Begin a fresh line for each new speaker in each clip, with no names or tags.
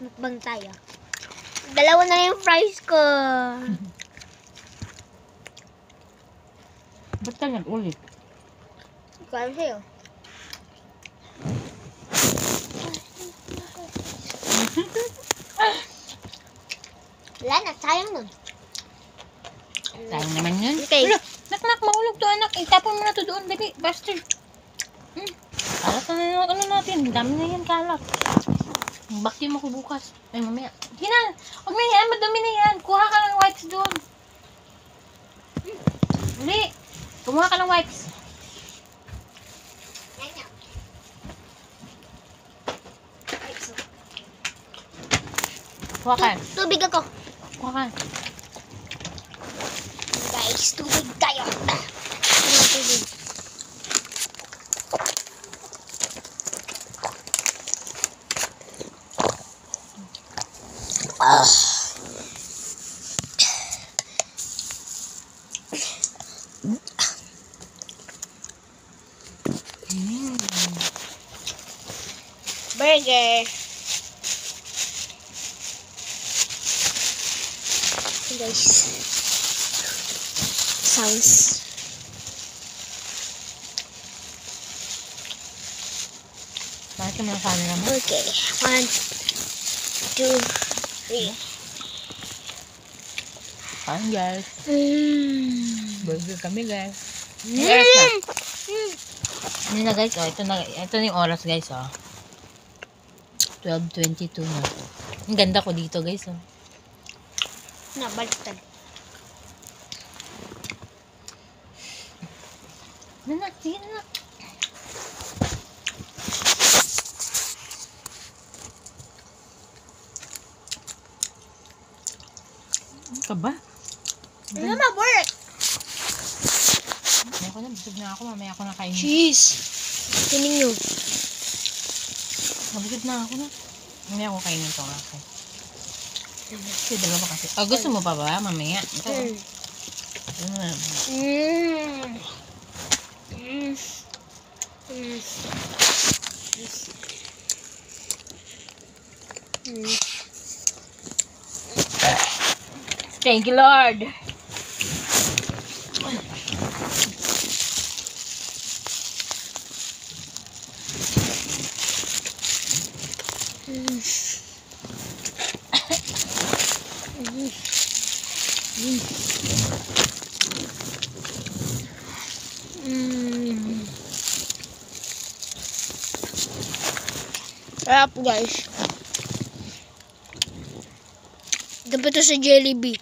Mukbang tayo. Dalawa na yung fries ko.
Ba't ka nag-ulit?
Ikaw alam sa'yo. Wala na, sayang nun.
Sayang naman yun.
Okay.
Wala, nak, mahulog to anak. Itapon mo na to doon, baby. Bastard. Kalat na yung ano natin. Dami na yan, kalat. Vacuum ako bukas. Ay, mamaya. Hina, huwag na yan. Madami na yan. Kuha ka ng wipes doon. Uli. Kumuha ka ng wipes. Kuha ka.
Tubig ako.
Kuha ka.
Guys, tubig tayo. Tubig. Burger. Guys. Sounds.
Bakit ka mga camera mo?
Okay. 1, 2, 3.
Kain guys. Burger kami guys.
Mm.
Oras na. Ano na guys, oh, ito na yung oras guys, oh. 12:22 na. Ang ganda ko dito guys, oh.
Nabaliktad.
Nanak, sige nanak. Ano ka ba?
Ano na, work?
Mamaya ko na, busog na ako. Mamaya ako na kainin.
Cheese. Tining nyo.
Nabusog na ako na. Mamaya ako kainin ito nga ako. Kasi dalawa kasi. Oh, gusto mo pa ba? Mamaya. Ito. Thank you, Lord.
Sarap guys. Dapat ito sa Jollibee.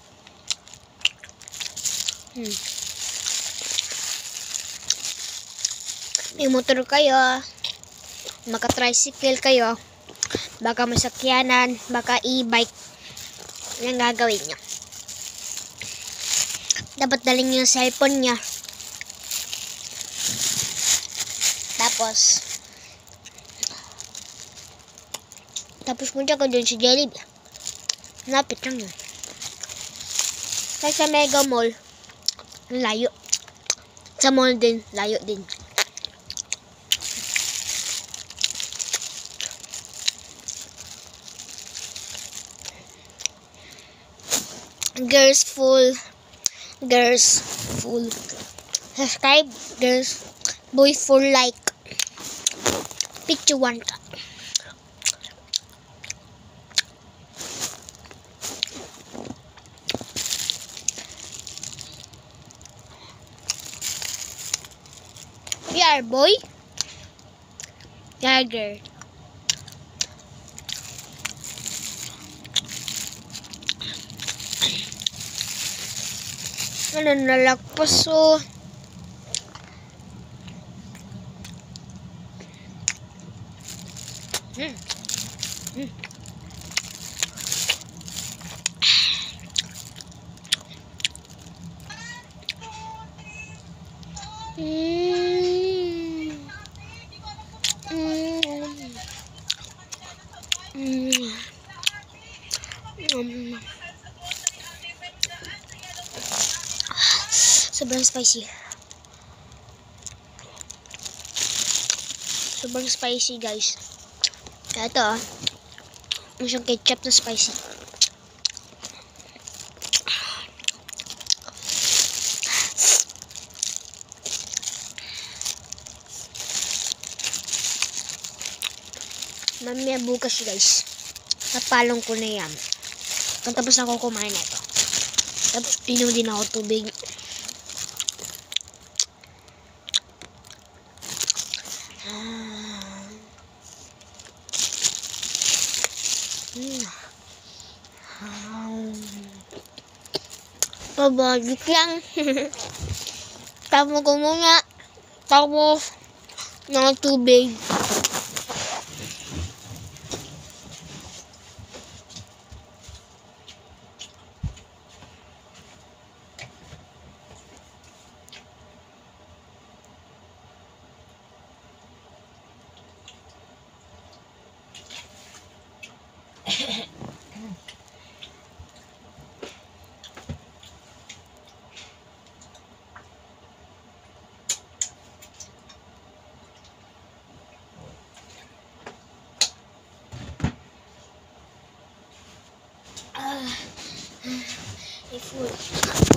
May motor kayo, maka-tricycle kayo, baka masakyanan, baka e-bike, yan gagawin nyo. Dapat dalhin nyo yung cellphone nyo. Tapos punta ka dun sa Jollibee. Lapit lang yun. Kaya sa Mega Mall, layo. Sa mall din, layo din. Girls full. Subscribe, girls. Boy full like. Picture one. Yeah, boy. Yeah, girl. Ano nalagpas oh. Sobrang spicy. Sobrang spicy, guys. Ito, Masyang ketchup na spicy. Mamaya bukas guys. Napalong ko na yan. Tapos na ako kumain na ito. Tapos inom din ako tubig. Pabalik lang. Tapos ko muna. Tapos ng tubig. If